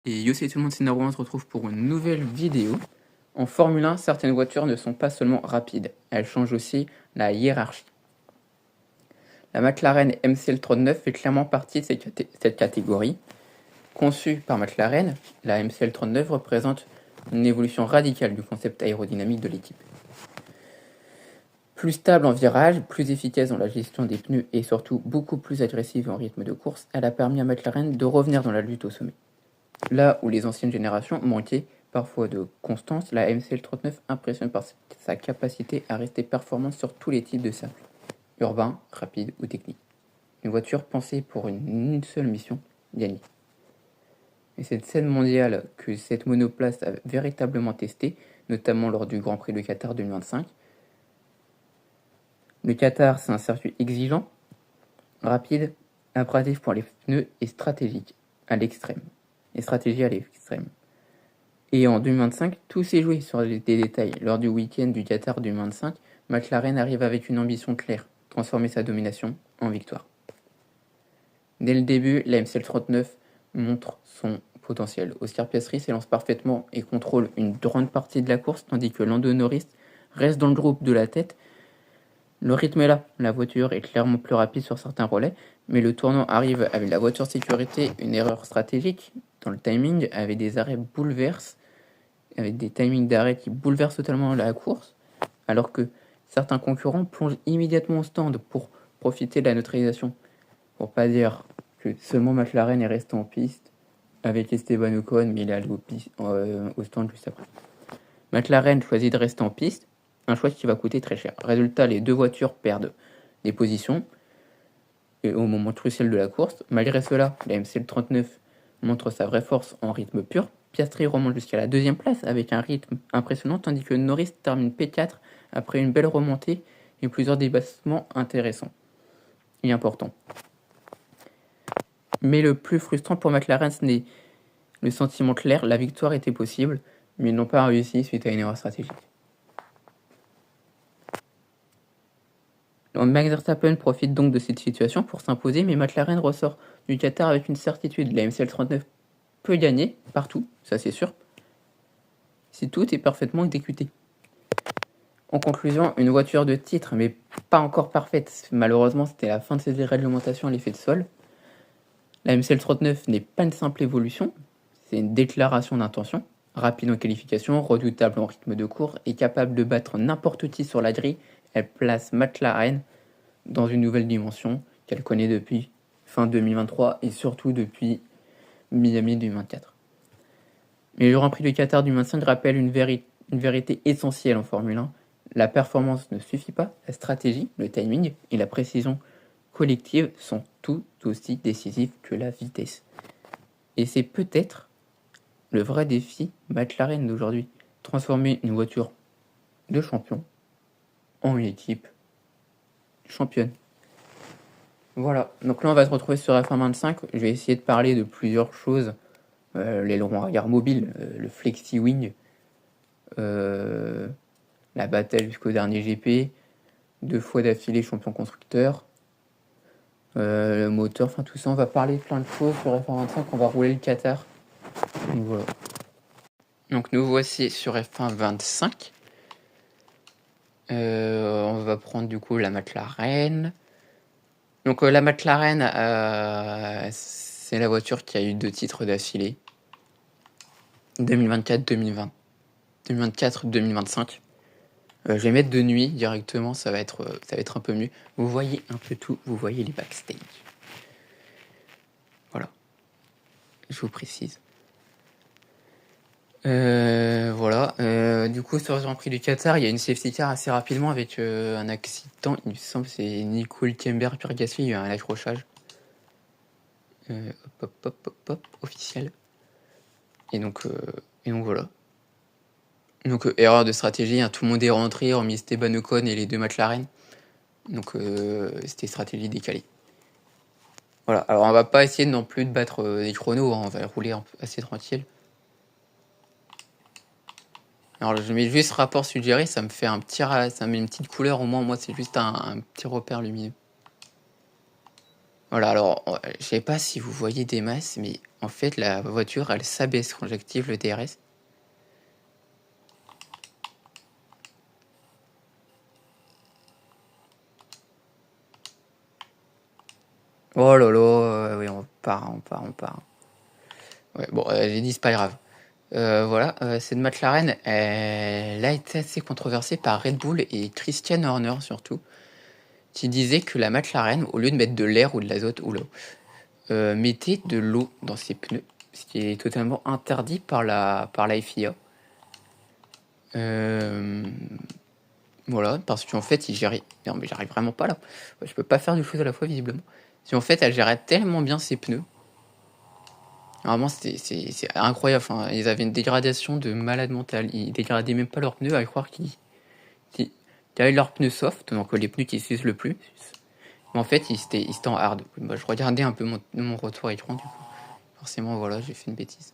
Et yo, salut tout le monde, c'est Naro, on se retrouve pour une nouvelle vidéo. En Formule 1, certaines voitures ne sont pas seulement rapides, elles changent aussi la hiérarchie. La McLaren MCL39 fait clairement partie de cette catégorie. Conçue par McLaren, la MCL39 représente une évolution radicale du concept aérodynamique de l'équipe. Plus stable en virage, plus efficace dans la gestion des pneus et surtout beaucoup plus agressive en rythme de course, elle a permis à McLaren de revenir dans la lutte au sommet. Là où les anciennes générations manquaient parfois de constance, la MCL39 impressionne par sa capacité à rester performante sur tous les types de circuits, urbains, rapides ou techniques. Une voiture pensée pour une seule mission, gagner. Et c'est cette scène mondiale que cette monoplace a véritablement testée, notamment lors du Grand Prix de Qatar 2025. Le Qatar, c'est un circuit exigeant, rapide, impératif pour les pneus et stratégique à l'extrême. Et en 2025, tout s'est joué sur des détails. Lors du week-end du Qatar 2025, McLaren arrive avec une ambition claire, transformer sa domination en victoire. Dès le début, la MCL39 montre son potentiel. Oscar Piastri s'élance parfaitement et contrôle une grande partie de la course, tandis que Lando Norris reste dans le groupe de la tête. Le rythme est là, la voiture est clairement plus rapide sur certains relais, mais le tournant arrive avec la voiture sécurité, une erreur stratégique dans le timing, avec des arrêts avec des timings d'arrêt qui bouleversent totalement la course, alors que certains concurrents plongent immédiatement au stand pour profiter de la neutralisation. Pour pas dire que seulement McLaren est resté en piste avec Esteban Ocon, mais il est allé au stand juste après. McLaren choisit de rester en piste, un choix qui va coûter très cher. Résultat, les deux voitures perdent des positions au moment crucial de la course. Malgré cela, la MCL39 montre sa vraie force en rythme pur. Piastri remonte jusqu'à la deuxième place avec un rythme impressionnant, tandis que Norris termine P4 après une belle remontée et plusieurs dépassements intéressants et importants. Mais le plus frustrant pour McLaren, ce n'est le sentiment clair, la victoire était possible, mais ils n'ont pas réussi suite à une erreur stratégique. Max Verstappen profite donc de cette situation pour s'imposer, mais McLaren ressort du Qatar avec une certitude. La MCL39 peut gagner partout, ça c'est sûr, si tout est parfaitement exécuté. En conclusion, une voiture de titre, mais pas encore parfaite. Malheureusement, c'était la fin de ces réglementations à l'effet de sol. La MCL39 n'est pas une simple évolution, c'est une déclaration d'intention. Rapide en qualification, redoutable en rythme de course et capable de battre n'importe qui sur la grille, elle place McLaren dans une nouvelle dimension qu'elle connaît depuis fin 2023 et surtout depuis Miami 2024. Mais le Grand Prix de Qatar 2025 rappelle une vérité essentielle en Formule 1. La performance ne suffit pas, la stratégie, le timing et la précision collective sont tout aussi décisifs que la vitesse. Et c'est peut-être le vrai défi McLaren d'aujourd'hui, transformer une voiture de champion en une équipe championne. Voilà, donc là on va se retrouver sur F1 25, je vais essayer de parler de plusieurs choses, l'aileron arrière mobile, le flexi wing, la bataille jusqu'au dernier GP, 2 fois d'affilée champion constructeur, le moteur, enfin tout ça, on va parler de plein de choses sur F1 25, on va rouler le Qatar. Donc voilà. Donc nous voici sur F1 25. On va prendre du coup la McLaren. Donc la McLaren, c'est la voiture qui a eu 2 titres d'affilée. 2024-2020. 2024-2025. Je vais mettre de nuit directement, ça va être un peu mieux. Vous voyez un peu tout, vous voyez les backstage. Voilà. Je vous précise. Voilà. Du coup, sur le Grand Prix du Qatar, il y a une safety car assez rapidement avec un accident. Il me semble que c'est Nico Hülkenberg, Pierre Gasly, il y a un accrochage. Hop, officiel. Et donc voilà. Donc erreur de stratégie, hein, tout le monde est rentré, hormis Esteban Ocon et les 2 McLaren. Donc c'était stratégie décalée. Voilà, alors on va pas essayer non plus de battre des chronos, hein, on va rouler assez tranquille. Alors je mets juste rapport suggéré, ça me fait ça met une petite couleur, au moins moi c'est juste un petit repère lumineux. Voilà, alors, je sais pas si vous voyez des masses, mais en fait, la voiture, elle s'abaisse quand j'active le DRS. Oh là là, oui, on part. Ouais, bon, j'ai dit, c'est pas grave. Voilà, cette McLaren, elle a été assez controversée par Red Bull et Christian Horner surtout, qui disait que la McLaren, au lieu de mettre de l'air ou de l'azote, mettait de l'eau dans ses pneus, ce qui est totalement interdit par la FIA. Voilà, parce qu'en fait, il gérait. Non, mais j'arrive vraiment pas là. Je peux pas faire deux choses à la fois, visiblement. Si en fait, elle gérait tellement bien ses pneus. Vraiment, c'est incroyable. Enfin, ils avaient une dégradation de malade mental. Ils dégradaient même pas leurs pneus, à croire qu'ils avaient leurs pneus soft, donc les pneus qui s'usent le plus. Mais en fait, ils étaient en hard. Bah, je regardais un peu mon retour écran, du coup. Forcément, voilà, j'ai fait une bêtise.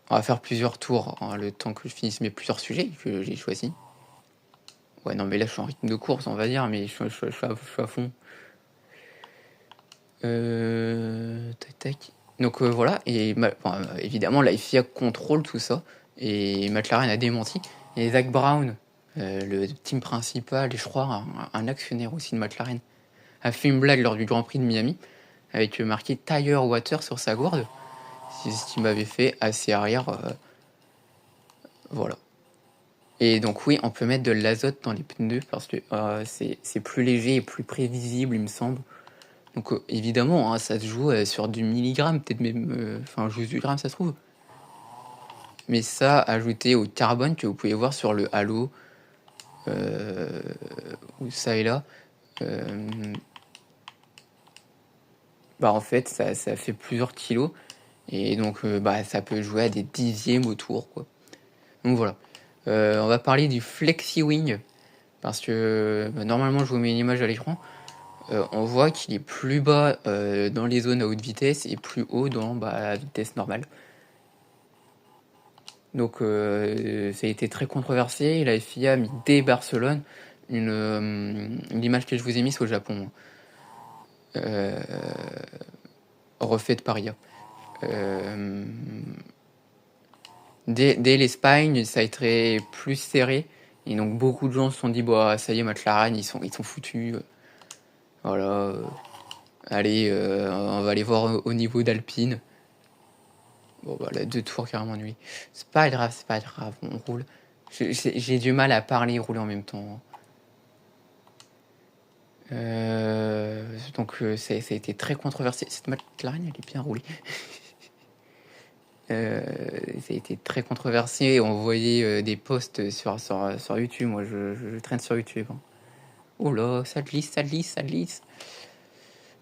On va faire plusieurs tours, hein, le temps que je finisse mes plusieurs sujets que j'ai choisis. Ouais, non, mais là, je suis en rythme de course, on va dire, mais je suis à fond. Tac, tac. Donc voilà, et évidemment, la FIA contrôle tout ça, et McLaren a démenti. Et Zak Brown, le team principal, et je crois un actionnaire aussi de McLaren, a fait une blague lors du Grand Prix de Miami, avec marqué Tire Water sur sa gourde, ce qui m'avait fait assez rire. Voilà. Et donc oui, on peut mettre de l'azote dans les pneus parce que c'est plus léger et plus prévisible, il me semble. Donc évidemment, hein, ça se joue sur du milligramme, peut-être même, enfin juste du gramme, ça se trouve. Mais ça, ajouté au carbone que vous pouvez voir sur le halo, ou ça et là, bah en fait, ça fait plusieurs kilos. Et donc, bah, ça peut jouer à des dixièmes autour, quoi. Donc voilà. On va parler du Flexi Wing. Parce que normalement, je vous mets une image à l'écran. On voit qu'il est plus bas dans les zones à haute vitesse et plus haut dans la vitesse normale. Donc ça a été très controversé. La FIA a mis dès Barcelone l'image que je vous ai mise au Japon, refaite par IA. Dès l'Espagne, ça a été plus serré. Et donc beaucoup de gens se sont dit, bah ça y est, McLaren, ils sont foutus. Voilà. Allez, on va aller voir au niveau d'Alpine. Bon, bah, là, 2 tours carrément nuit. C'est pas grave, on roule. J'ai du mal à parler et rouler en même temps. Donc, ça a été très controversé. Cette McLaren, elle est bien roulée. Ça a été très controversé. On voyait des posts sur YouTube. Moi, je traîne sur YouTube. Hein. Oh là, ça glisse.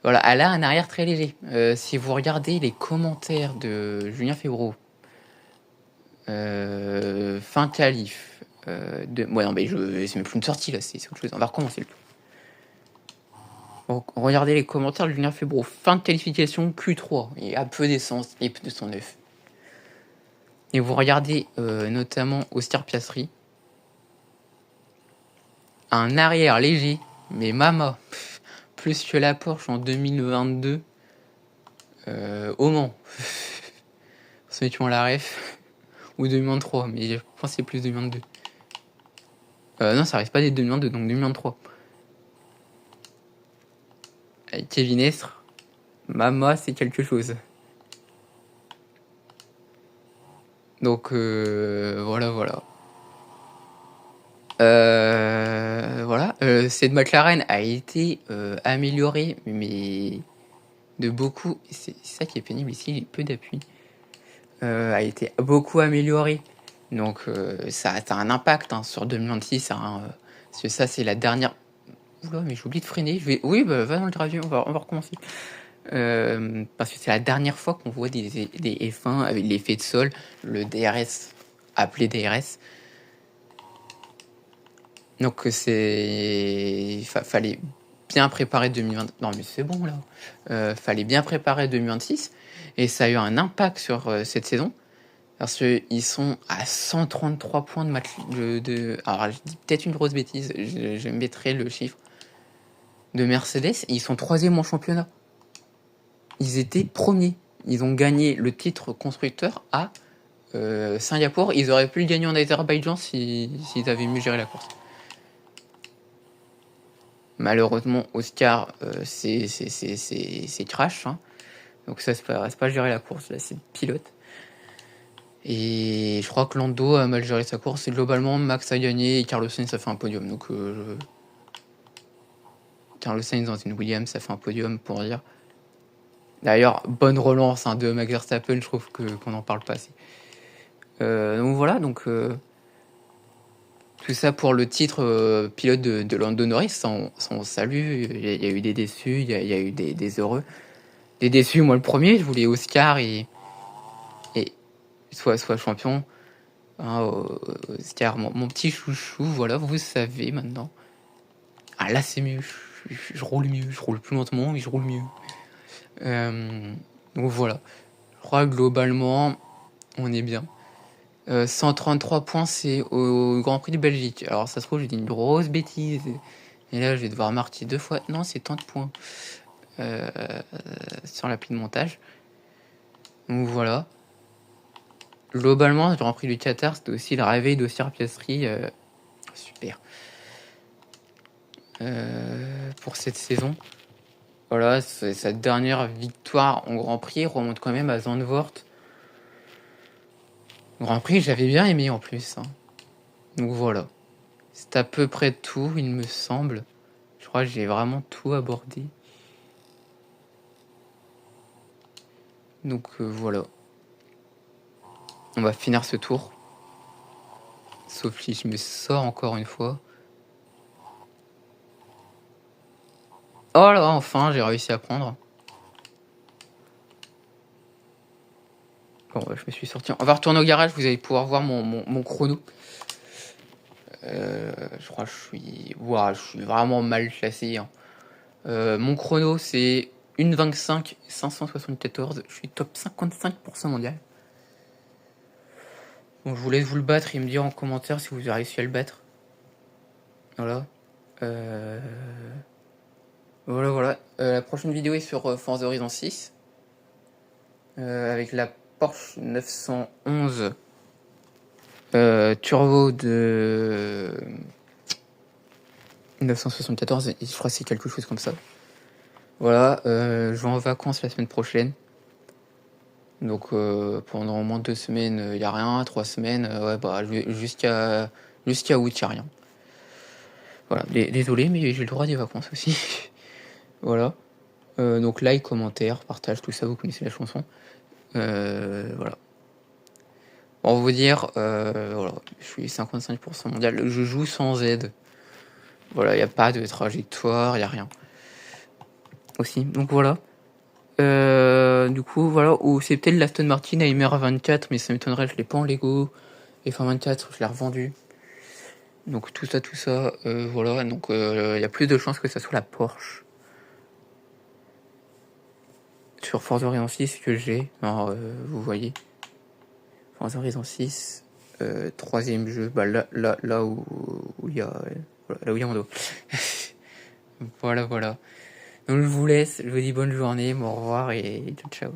Voilà, elle a un arrière très léger. Si vous regardez les commentaires de Julien Febvre, fin qualif, ouais, non, mais c'est même plus une sortie là, c'est autre chose. On va recommencer le tout. Donc, regardez les commentaires de Julien Febvre, fin de qualification Q3, et à peu d'essence, les pneus sont neufs. Et vous regardez notamment Ostier Piastri, un arrière léger, mais mama, plus que la Porsche en 2022 au Mans. Ceux qui ont la ref, ou 2023, mais je pense que c'est plus 2022. Non, ça arrive pas d'être 2022, donc 2023. Avec Kevin Estre, mama, c'est quelque chose. Donc voilà. Voilà, cette McLaren a été améliorée, mais de beaucoup. C'est ça qui est pénible ici, il y a peu d'appui. A été beaucoup améliorée. Donc ça a un impact hein, sur 2026. Hein, parce que ça, c'est la dernière. Oula, mais j'ai oublié de freiner. Oui, bah, va dans le gravier, on va recommencer. Parce que c'est la dernière fois qu'on voit des F1 avec l'effet de sol, le DRS, appelé DRS. Donc fallait bien préparer 2020. Non mais c'est bon là. Fallait bien préparer 2026 et ça a eu un impact sur cette saison parce qu'ils sont à 133 points de match alors je dis peut-être une grosse bêtise, je mettrai le chiffre. de Mercedes et ils sont 3e en championnat. Ils étaient premiers. Ils ont gagné le titre constructeur à Singapour. Ils auraient pu le gagner en Azerbaïdjan s'ils avaient mieux géré la course. Malheureusement, Oscar, c'est crash. Hein. Donc ça, c'est pas gérer la course, là, c'est le pilote. Et je crois que Lando a mal géré sa course. Et globalement, Max a gagné et Carlos Sainz a fait un podium. Donc Carlos Sainz dans une Williams, ça fait un podium pour dire. D'ailleurs, bonne relance de Max Verstappen, je trouve qu'on n'en parle pas assez. Donc voilà, tout ça pour le titre pilote de Lando Norris, sans salut. Il y a eu des déçus, il y a eu des heureux. Des déçus, moi le premier, je voulais Oscar et soit champion. Hein, Oscar, mon petit chouchou, voilà, vous savez maintenant. Ah là c'est mieux, je roule mieux, je roule plus lentement, mais je roule mieux. Donc voilà, je crois que globalement, on est bien. 133 points, c'est au Grand Prix de Belgique. Alors ça se trouve, j'ai dit une grosse bêtise. Et là, je vais devoir marquer 2 fois. Non, c'est tant de points sur l'appli de montage. Donc voilà. Globalement, le Grand Prix du Qatar, c'était aussi le réveil d'Oscar Piastri. Super. Pour cette saison. Voilà, c'est sa dernière victoire en Grand Prix. Il remonte quand même à Zandvoort. Grand Prix, j'avais bien aimé en plus. Hein. Donc voilà. C'est à peu près tout, il me semble. Je crois que j'ai vraiment tout abordé. Donc voilà. On va finir ce tour. Sauf si je me sors encore une fois. Oh là, enfin, j'ai réussi à prendre. Bon, je me suis sorti. On va retourner au garage, vous allez pouvoir voir mon chrono. Je crois que je suis vraiment mal classé. Hein. Mon chrono, c'est 1,25 574. Je suis top 55% mondial. Donc je vous laisse vous le battre et me dire en commentaire si vous avez réussi à le battre. Voilà. Voilà. La prochaine vidéo est sur Forza Horizon 6. Avec la Porsche 911 Turbo de 974. Et je crois que c'est quelque chose comme ça. Voilà. Je vais en vacances la semaine prochaine. Donc pendant au moins 2 semaines, il n'y a rien. 3 semaines, jusqu'à août, il n'y a rien. Voilà, désolé, mais j'ai le droit des vacances aussi. Voilà. Donc like, commentaire, partage, tout ça, vous connaissez la chanson. Voilà. Pour vous dire, voilà, je suis 55% mondial. Je joue sans aide. Voilà, il n'y a pas de trajectoire, il n'y a rien. Aussi, donc voilà. Du coup, voilà, ou c'est peut-être l'Aston Martin AMR 24, mais ça m'étonnerait, je l'ai pas en Lego. F24, je l'ai revendu. Donc tout ça, voilà. Donc il y a plus de chances que ça soit la Porsche. Sur Forza Horizon 6 que j'ai. Alors, vous voyez. Forza Horizon 6, 3e jeu. Bah là où il y a. Là où il y a mon dos. Voilà. Donc je vous laisse, je vous dis bonne journée, au revoir et ciao.